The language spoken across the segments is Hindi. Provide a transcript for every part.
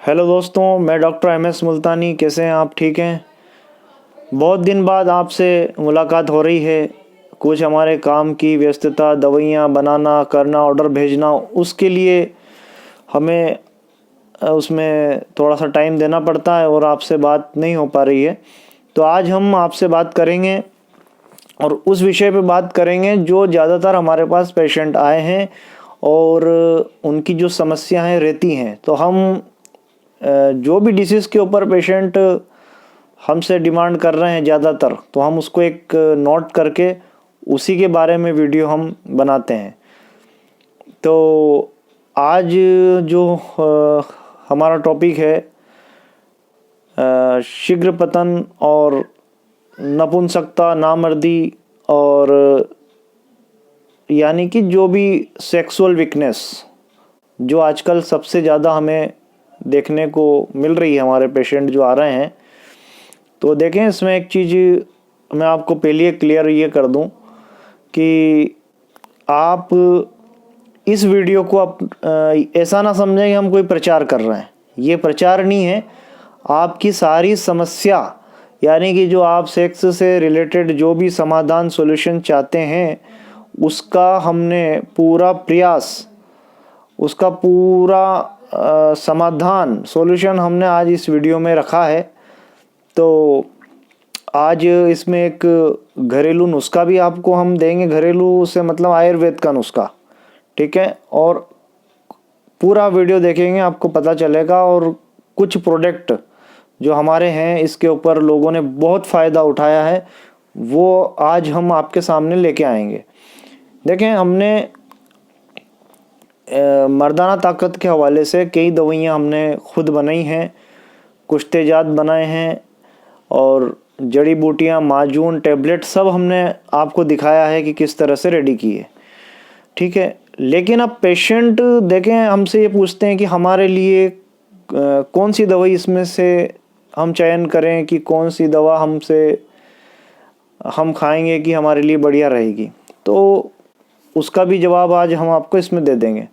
हेलो दोस्तों, मैं डॉक्टर एम.एस. मुल्तानी। कैसे हैं आप? ठीक हैं? बहुत दिन बाद आपसे मुलाकात हो रही है। कुछ हमारे काम की व्यस्तता, दवाइयाँ बनाना, करना, ऑर्डर भेजना, उसके लिए हमें उसमें थोड़ा सा टाइम देना पड़ता है और आपसे बात नहीं हो पा रही है। तो आज हम आपसे बात करेंगे और उस विषय पे बात करेंगे जो ज़्यादातर हमारे पास पेशेंट आए हैं और उनकी जो समस्याएं रहती हैं। तो हम जो भी डिसीज़ के ऊपर पेशेंट हमसे डिमांड कर रहे हैं ज़्यादातर, तो हम उसको एक नोट करके उसी के बारे में वीडियो हम बनाते हैं। तो आज जो हमारा टॉपिक है शीघ्र पतन और नपुंसकता, नामर्दी और यानी कि जो भी सेक्सुअल वीकनेस जो आजकल सबसे ज़्यादा हमें देखने को मिल रही है हमारे पेशेंट जो आ रहे हैं। तो देखें, इसमें एक चीज़ मैं आपको पहले क्लियर ये कर दूं कि आप इस वीडियो को ऐसा ना समझें कि हम कोई प्रचार कर रहे हैं। ये प्रचार नहीं है। आपकी सारी समस्या यानी कि जो आप सेक्स से रिलेटेड जो भी समाधान सॉल्यूशन चाहते हैं, उसका हमने पूरा प्रयास, उसका पूरा समाधान सॉल्यूशन हमने आज इस वीडियो में रखा है। तो आज इसमें एक घरेलू नुस्खा भी आपको हम देंगे। घरेलू से मतलब आयुर्वेद का नुस्खा, ठीक है। और पूरा वीडियो देखेंगे, आपको पता चलेगा। और कुछ प्रोडक्ट जो हमारे हैं, इसके ऊपर लोगों ने बहुत फ़ायदा उठाया है, वो आज हम आपके सामने लेके आएंगे। देखें, हमने मर्दाना ताकत के हवाले से कई दवाइयाँ हमने खुद बनाई हैं, कुछ तेजात बनाए हैं और जड़ी बूटियाँ, माजून, टैबलेट सब हमने आपको दिखाया है कि किस तरह से रेडी किए, ठीक है। लेकिन अब पेशेंट देखें, हमसे ये पूछते हैं कि हमारे लिए कौन सी दवाई इसमें से हम चयन करें, कि कौन सी दवा हम खाएंगे कि हमारे लिए बढ़िया रहेगी। तो उसका भी जवाब आज हम आपको इसमें दे देंगे।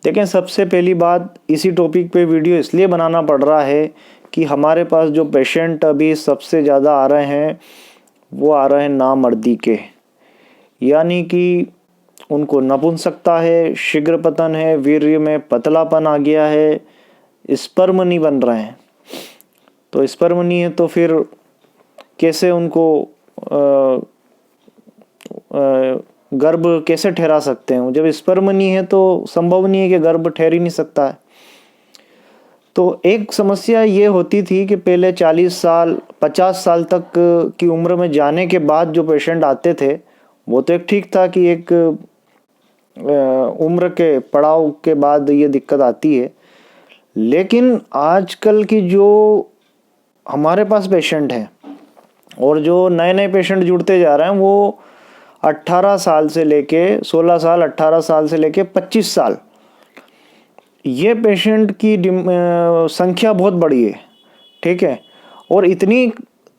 देखें, सबसे पहली बात, इसी टॉपिक पे वीडियो इसलिए बनाना पड़ रहा है कि हमारे पास जो पेशेंट अभी सबसे ज़्यादा आ रहे हैं, वो आ रहे हैं नामर्दी के, यानी कि उनको नपुंसकता है, शीघ्र पतन है, वीर्य में पतलापन आ गया है, स्पर्म नहीं बन रहे हैं। तो स्पर्म नहीं है तो फिर कैसे उनको गर्भ कैसे ठहरा सकते हैं? जब स्पर्म नहीं है तो संभव नहीं है कि गर्भ ठहर ही नहीं सकता है। तो एक समस्या ये होती थी कि पहले 40 साल 50 साल तक की उम्र में जाने के बाद जो पेशेंट आते थे, वो तो एक ठीक था कि एक उम्र के पड़ाव के बाद ये दिक्कत आती है। लेकिन आजकल की जो हमारे पास पेशेंट हैं और जो नए नए पेशेंट जुड़ते जा रहे हैं, वो 18 साल से लेके 16 साल, 18 साल से लेके 25 साल, ये पेशेंट की संख्या बहुत बड़ी है, ठीक है। और इतनी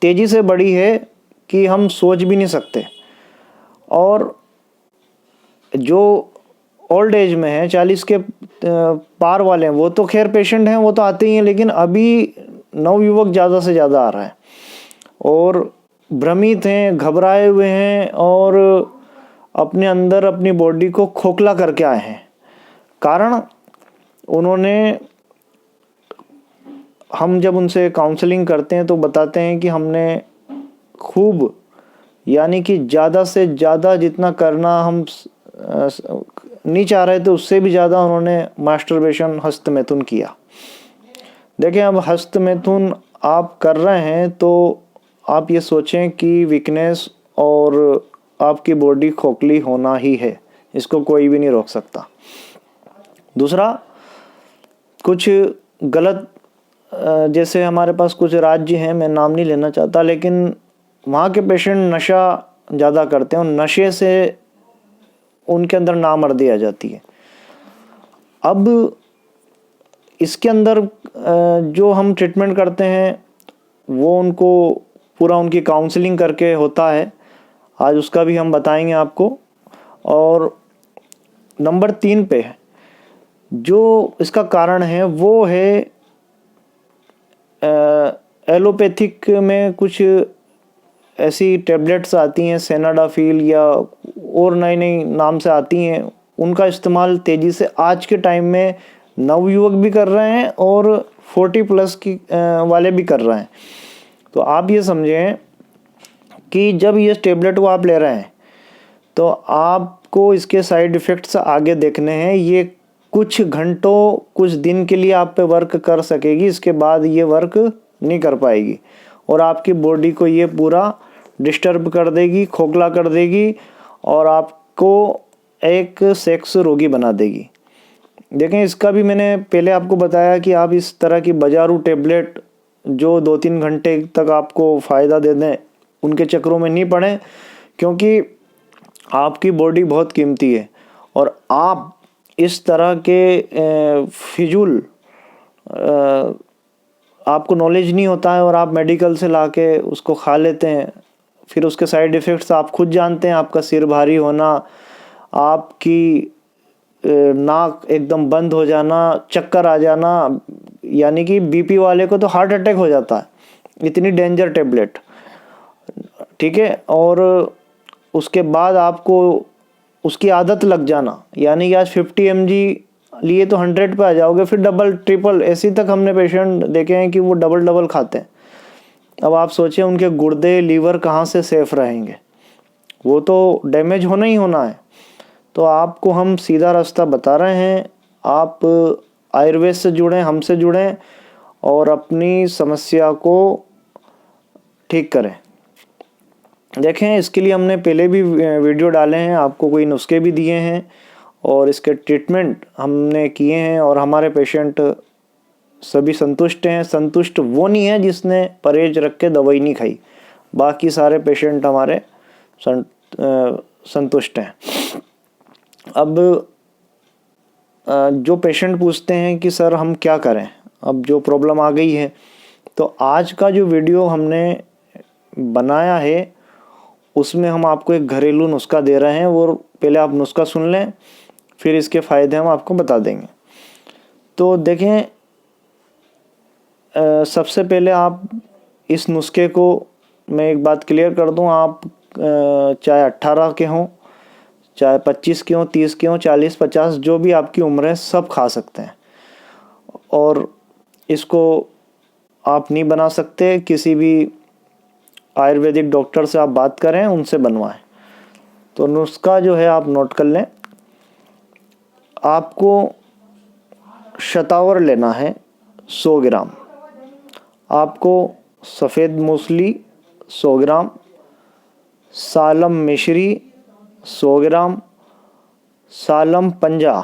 तेज़ी से बढ़ी है कि हम सोच भी नहीं सकते। और जो ओल्ड एज में है, 40 के पार वाले हैं, वो तो खैर पेशेंट हैं, वो तो आते ही हैं। लेकिन अभी नवयुवक ज़्यादा से ज़्यादा आ रहा है और भ्रमित हैं, घबराए हुए हैं और अपने अंदर अपनी बॉडी को खोखला करके आए हैं। कारण उन्होंने, हम जब उनसे काउंसलिंग करते हैं तो बताते हैं कि हमने खूब, यानी कि ज़्यादा से ज़्यादा जितना करना हम नहीं चाह रहे थे, उससे भी ज़्यादा उन्होंने मास्टरबेशन, हस्तमैथुन किया। देखें, अब हस्तमैथुन आप कर रहे हैं तो आप ये सोचें कि वीकनेस और आपकी बॉडी खोखली होना ही है, इसको कोई भी नहीं रोक सकता। दूसरा, कुछ गलत, जैसे हमारे पास कुछ राज्य हैं, मैं नाम नहीं लेना चाहता, लेकिन वहाँ के पेशेंट नशा ज़्यादा करते हैं और नशे से उनके अंदर नामर्दी आ जाती है। अब इसके अंदर जो हम ट्रीटमेंट करते हैं, वो उनको पूरा उनकी काउंसलिंग करके होता है। आज उसका भी हम बताएंगे आपको। और नंबर 3 पे जो इसका कारण है वो है एलोपैथिक में कुछ ऐसी टैबलेट्स आती हैं, सेनाडाफिल या और नई नई नाम से आती हैं, उनका इस्तेमाल तेज़ी से आज के टाइम में नवयुवक भी कर रहे हैं और 40+ की वाले भी कर रहे हैं। तो आप ये समझें कि जब ये टैबलेट को आप ले रहे हैं तो आपको इसके साइड इफ़ेक्ट्स आगे देखने हैं। ये कुछ घंटों, कुछ दिन के लिए आप पे वर्क कर सकेगी, इसके बाद ये वर्क नहीं कर पाएगी और आपकी बॉडी को ये पूरा डिस्टर्ब कर देगी, खोखला कर देगी और आपको एक सेक्स रोगी बना देगी। देखें, इसका भी मैंने पहले आपको बताया कि आप इस तरह की बाजारू टैबलेट जो 2-3 घंटे तक आपको फ़ायदा दे दें, उनके चक्रों में नहीं पड़ें, क्योंकि आपकी बॉडी बहुत कीमती है और आप इस तरह के फिजूल आपको नॉलेज नहीं होता है और आप मेडिकल से लाके उसको खा लेते हैं, फिर उसके साइड इफ़ेक्ट्स आप खुद जानते हैं। आपका सिर भारी होना, आपकी नाक एकदम बंद हो जाना, चक्कर आ जाना, यानी कि बीपी वाले को तो हार्ट अटैक हो जाता है, इतनी डेंजर टैबलेट, ठीक है। और उसके बाद आपको उसकी आदत लग जाना, यानी कि आज 50 mg लिए तो 100 पे आ जाओगे, फिर डबल ट्रिपल ऐसी तक हमने पेशेंट देखे हैं कि वो डबल खाते हैं। अब आप सोचें उनके गुर्दे, लीवर कहाँ से सेफ रहेंगे, वो तो डैमेज होना ही होना है। तो आपको हम सीधा रास्ता बता रहे हैं, आप आयुर्वेद से जुड़ें, हमसे जुड़ें और अपनी समस्या को ठीक करें। देखें, इसके लिए हमने पहले भी वीडियो डाले हैं, आपको कोई नुस्खे भी दिए हैं और इसके ट्रीटमेंट हमने किए हैं और हमारे पेशेंट सभी संतुष्ट हैं। संतुष्ट वो नहीं है जिसने परहेज रख के दवाई नहीं खाई, बाकी सारे पेशेंट हमारे संतुष्ट हैं। अब जो पेशेंट पूछते हैं कि सर हम क्या करें, अब जो प्रॉब्लम आ गई है, तो आज का जो वीडियो हमने बनाया है उसमें हम आपको एक घरेलू नुस्खा दे रहे हैं और पहले आप नुस्खा सुन लें, फिर इसके फ़ायदे हम आपको बता देंगे। तो देखें, सबसे पहले आप इस नुस्खे को, मैं एक बात क्लियर कर दूं, आप चाहे 18 के हों, चाहे 25 के हों, 30 के हों, 40, 50, जो भी आपकी उम्र है, सब खा सकते हैं। और इसको आप नहीं बना सकते, किसी भी आयुर्वेदिक डॉक्टर से आप बात करें, उनसे बनवाएं। तो नुस्खा जो है आप नोट कर लें। आपको शतावर लेना है 100 ग्राम, आपको सफ़ेद मूसली 100 ग्राम, सालम मिश्री 100 ग्राम, सालम पंजा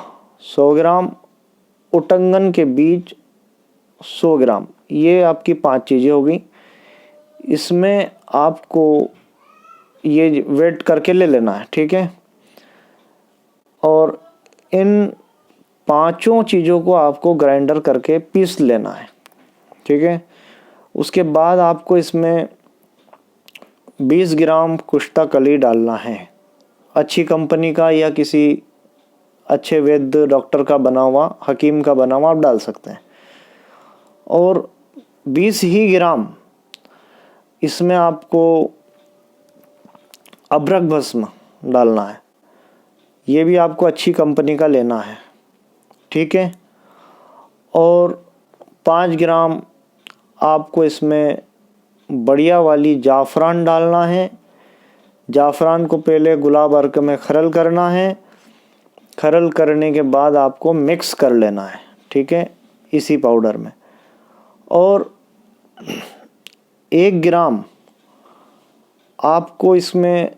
100 ग्राम, उटंगन के बीज 100 ग्राम। ये आपकी 5 चीज़ें हो गई। इसमें आपको ये वेट करके ले लेना है, ठीक है। और इन 5 चीज़ों को आपको ग्राइंडर करके पीस लेना है, ठीक है। उसके बाद आपको इसमें 20 ग्राम कुश्ता कली डालना है, अच्छी कंपनी का या किसी अच्छे वैद्य डॉक्टर का बना हुआ, हकीम का बना हुआ आप डाल सकते हैं। और 20 ही ग्राम इसमें आपको अभ्रक भस्म डालना है, ये भी आपको अच्छी कंपनी का लेना है, ठीक है। और 5 ग्राम आपको इसमें बढ़िया वाली जाफ़रान डालना है। जाफ़रान को पहले गुलाब अर्क में खरल करना है, खरल करने के बाद आपको मिक्स कर लेना है, ठीक है, इसी पाउडर में। और 1 ग्राम आपको इसमें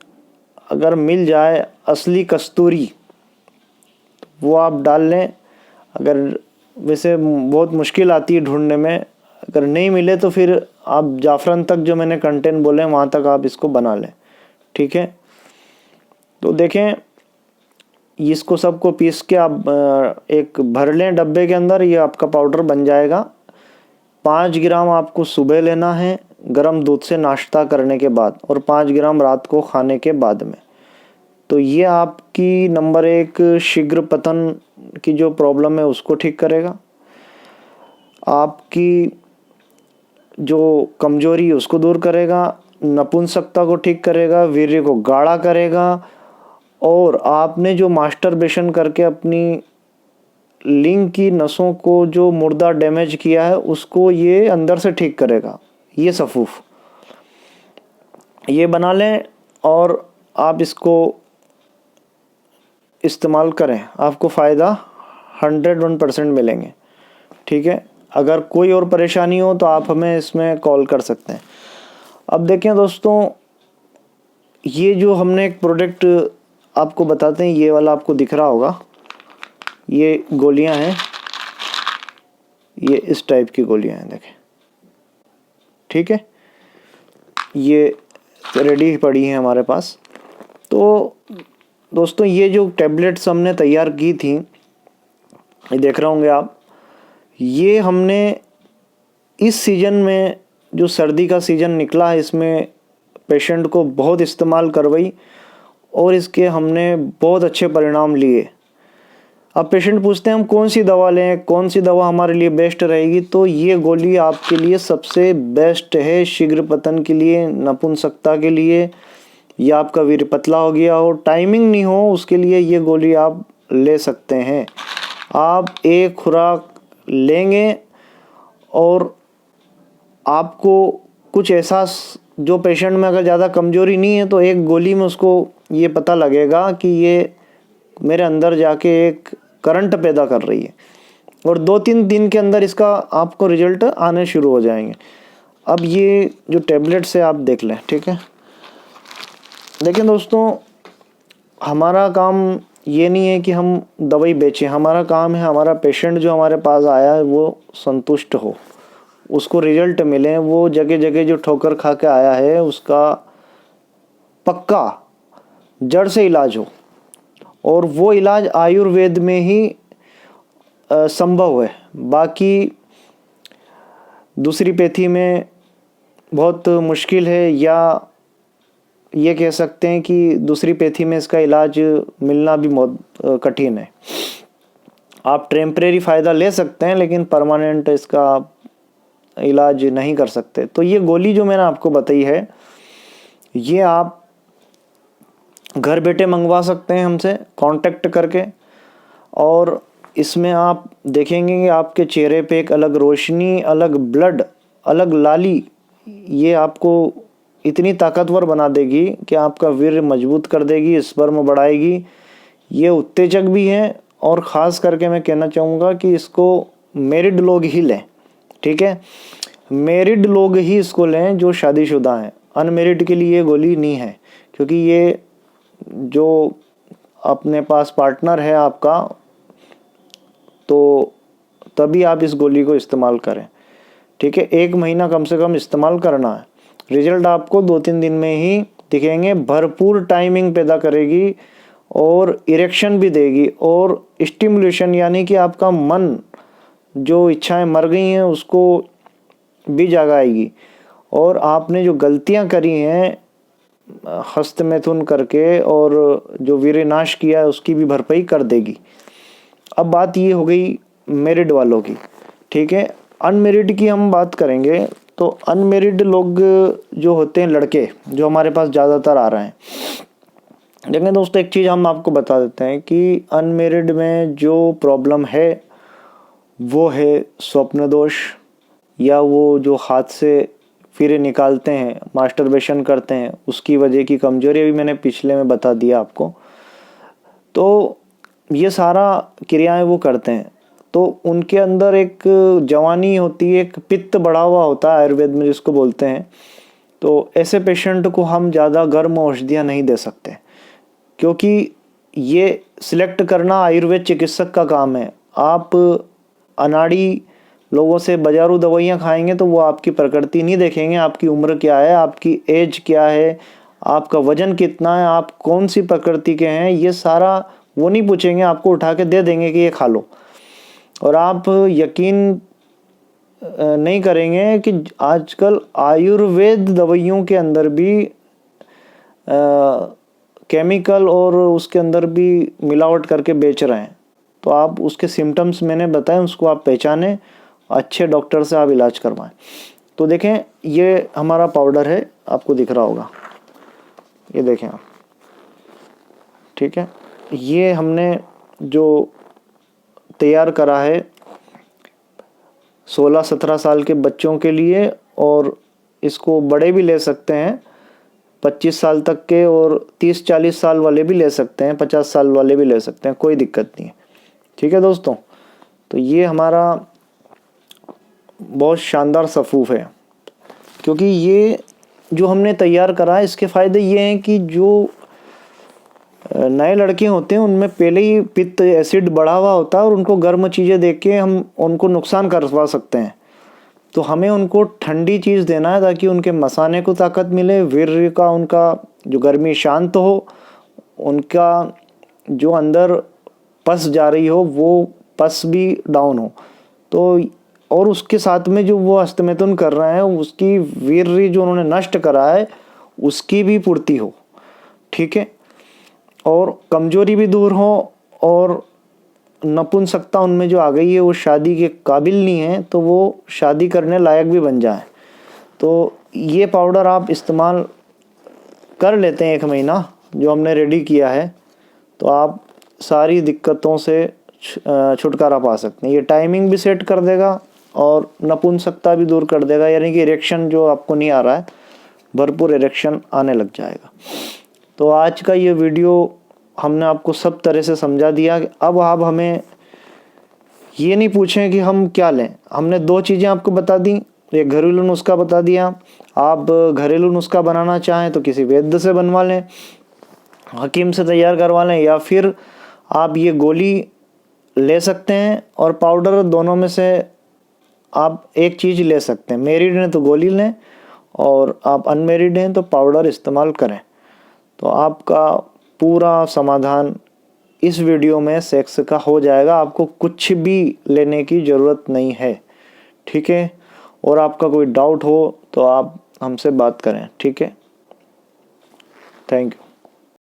अगर मिल जाए असली कस्तूरी, वो आप डाल लें। अगर वैसे बहुत मुश्किल आती है ढूंढने में, अगर नहीं मिले तो फिर आप जाफ़रान तक जो मैंने कंटेंट बोले वहाँ तक आप इसको बना लें, ठीक है। तो देखें, इसको सबको पीस के आप एक भर लें डब्बे के अंदर, ये आपका पाउडर बन जाएगा। 5 ग्राम आपको सुबह लेना है गर्म दूध से नाश्ता करने के बाद, और 5 ग्राम रात को खाने के बाद में। तो ये आपकी नंबर 1 शीघ्र पतन की जो प्रॉब्लम है उसको ठीक करेगा। आपकी जो कमजोरी है उसको दूर करेगा, नपुंसकता को ठीक करेगा, वीर्य को गाढ़ा करेगा, और आपने जो मास्टरबेशन करके अपनी लिंग की नसों को जो मुर्दा डैमेज किया है उसको ये अंदर से ठीक करेगा। ये सफूफ ये बना लें और आप इसको इस्तेमाल करें, आपको फ़ायदा 101% मिलेंगे। ठीक है, अगर कोई और परेशानी हो तो आप हमें इसमें कॉल कर सकते हैं। अब देखें दोस्तों, ये जो हमने एक प्रोडक्ट आपको बताते हैं, ये वाला आपको दिख रहा होगा, ये गोलियां हैं, ये इस टाइप की गोलियां हैं, देखें। ठीक है, ये रेडी पड़ी हैं हमारे पास। तो दोस्तों, ये जो टैबलेट्स हमने तैयार की थी, ये देख रहे होंगे आप, ये हमने इस सीज़न में, जो सर्दी का सीज़न निकला है, इसमें पेशेंट को बहुत इस्तेमाल करवाई और इसके हमने बहुत अच्छे परिणाम लिए। अब पेशेंट पूछते हैं हम कौन सी दवा लें, कौन सी दवा हमारे लिए बेस्ट रहेगी, तो ये गोली आपके लिए सबसे बेस्ट है। शीघ्र पतन के लिए, नपुंसकता के लिए, या आपका वीर्य पतला हो गया हो, टाइमिंग नहीं हो, उसके लिए ये गोली आप ले सकते हैं। आप एक खुराक लेंगे और आपको कुछ एहसास, जो पेशेंट में अगर ज़्यादा कमज़ोरी नहीं है तो एक गोली में उसको ये पता लगेगा कि ये मेरे अंदर जाके एक करंट पैदा कर रही है, और 2-3 दिन के अंदर इसका आपको रिजल्ट आने शुरू हो जाएंगे। अब ये जो टैबलेट्स है आप देख लें। ठीक है, लेकिन दोस्तों, हमारा काम ये नहीं है कि हम दवाई बेचें, हमारा काम है हमारा पेशेंट जो हमारे पास आया है वो संतुष्ट हो, उसको रिजल्ट मिले, वो जगह जगह जो ठोकर खा के आया है उसका पक्का जड़ से इलाज हो, और वो इलाज आयुर्वेद में ही संभव है। बाकी दूसरी पैथी में बहुत मुश्किल है, या ये कह सकते हैं कि दूसरी पैथी में इसका इलाज मिलना भी बहुत कठिन है। आप टेम्परेरी फ़ायदा ले सकते हैं लेकिन परमानेंट इसका इलाज नहीं कर सकते। तो ये गोली जो मैंने आपको बताई है, ये आप घर बैठे मंगवा सकते हैं हमसे कांटेक्ट करके, और इसमें आप देखेंगे कि आपके चेहरे पे एक अलग रोशनी, अलग ब्लड, अलग लाली, ये आपको इतनी ताकतवर बना देगी कि आपका वीर्य मजबूत कर देगी, स्पर्म बढ़ाएगी। ये उत्तेजक भी है, और ख़ास करके मैं कहना चाहूँगा कि इसको मैरिड लोग ही लें। ठीक है, मैरिड लोग ही इसको लें जो शादीशुदा हैं, अनमैरिड के लिए ये गोली नहीं है, क्योंकि ये जो अपने पास पार्टनर है आपका, तो तभी आप इस गोली को इस्तेमाल करें। ठीक है, 1 महीना कम से कम इस्तेमाल करना है, रिजल्ट आपको 2-3 दिन में ही दिखेंगे। भरपूर टाइमिंग पैदा करेगी और इरेक्शन भी देगी, और स्टिमुलेशन, यानी कि आपका मन, जो इच्छाएं मर गई हैं उसको भी जगाएगी, और आपने जो गलतियां करी हैं हस्तमैथुन करके और जो वीर्यनाश किया है उसकी भी भरपाई कर देगी। अब बात ये हो गई मैरिड वालों की। ठीक है, अनमेरिड की हम बात करेंगे। तो अनमेरिड लोग जो होते हैं, लड़के जो हमारे पास ज़्यादातर आ रहे हैं, लेकिन दोस्तों एक चीज़ हम आपको बता देते हैं कि अनमेरिड में जो प्रॉब्लम है वो है स्वप्न दोष, या वो जो हाथ से फिर निकालते हैं, मास्टरबेशन करते हैं, उसकी वजह की कमजोरी अभी मैंने पिछले में बता दिया आपको। तो ये सारा क्रियाएं वो करते हैं, तो उनके अंदर एक जवानी होती है, एक पित्त बढ़ा हुआ होता है आयुर्वेद में जिसको बोलते हैं। तो ऐसे पेशेंट को हम ज़्यादा गर्म औषधियाँ नहीं दे सकते, क्योंकि ये सिलेक्ट करना आयुर्वेद चिकित्सक का काम है। आप अनाड़ी लोगों से बाजारू दवाइयाँ खाएंगे तो वो आपकी प्रकृति नहीं देखेंगे, आपकी उम्र क्या है, आपकी एज क्या है, आपका वजन कितना है, आप कौन सी प्रकृति के हैं, ये सारा वो नहीं पूछेंगे, आपको उठा के दे देंगे कि ये खा लो। और आप यकीन नहीं करेंगे कि आजकल आयुर्वेद दवाइयों के अंदर भी केमिकल और उसके अंदर भी मिलावट करके बेच रहे हैं। तो आप उसके सिम्टम्स मैंने बताए, उसको आप पहचानें, अच्छे डॉक्टर से आप इलाज करवाएं। तो देखें ये हमारा पाउडर है, आपको दिख रहा होगा, ये देखें आप, ठीक है। ये हमने जो तैयार करा है 16-17 साल के बच्चों के लिए, और इसको बड़े भी ले सकते हैं 25 साल तक के, और 30-40 साल वाले भी ले सकते हैं, 50 साल वाले भी ले सकते हैं, कोई दिक्कत नहीं है, ठीक है दोस्तों। तो ये हमारा बहुत शानदार सफ़ूफ है, क्योंकि ये जो हमने तैयार करा है इसके फ़ायदे ये हैं कि जो नए लड़के होते हैं उनमें पहले ही पित्त एसिड बढ़ा हुआ होता है और उनको गर्म चीज़ें देख के हम उनको नुकसान करवा सकते हैं। तो हमें उनको ठंडी चीज़ देना है ताकि उनके मसाने को ताकत मिले, वीर्य का उनका जो गर्मी शांत हो, उनका जो अंदर पस जा रही हो वो पस भी डाउन हो, तो और उसके साथ में जो वो हस्तमैथुन कर रहे हैं उसकी वीर्य जो उन्होंने नष्ट करा है उसकी भी पूर्ति हो, ठीक है। और कमजोरी भी दूर हो, और नपुंसकता उनमें जो आ गई है वो शादी के काबिल नहीं है तो वो शादी करने लायक भी बन जाए। तो ये पाउडर आप इस्तेमाल कर लेते हैं 1 महीना जो हमने रेडी किया है, तो आप सारी दिक्कतों से छुटकारा पा सकते हैं। ये टाइमिंग भी सेट कर देगा और नपुंसकता भी दूर कर देगा, यानी कि इरेक्शन जो आपको नहीं आ रहा है भरपूर इरेक्शन आने लग जाएगा। तो आज का ये वीडियो हमने आपको सब तरह से समझा दिया कि अब आप हमें ये नहीं पूछें कि हम क्या लें। हमने 2 चीज़ें आपको बता दी, एक घरेलू नुस्खा बता दिया। आप घरेलू नुस्खा बनाना चाहें तो किसी वैद्य से बनवा लें, हकीम से तैयार करवा लें, या फिर आप ये गोली ले सकते हैं और पाउडर, दोनों में से आप एक चीज़ ले सकते हैं। मैरिड हैं तो गोली लें, और आप अनमैरिड हैं तो पाउडर इस्तेमाल करें। तो आपका पूरा समाधान इस वीडियो में सेक्स का हो जाएगा, आपको कुछ भी लेने की ज़रूरत नहीं है, ठीक है। और आपका कोई डाउट हो तो आप हमसे बात करें, ठीक है। Thank you.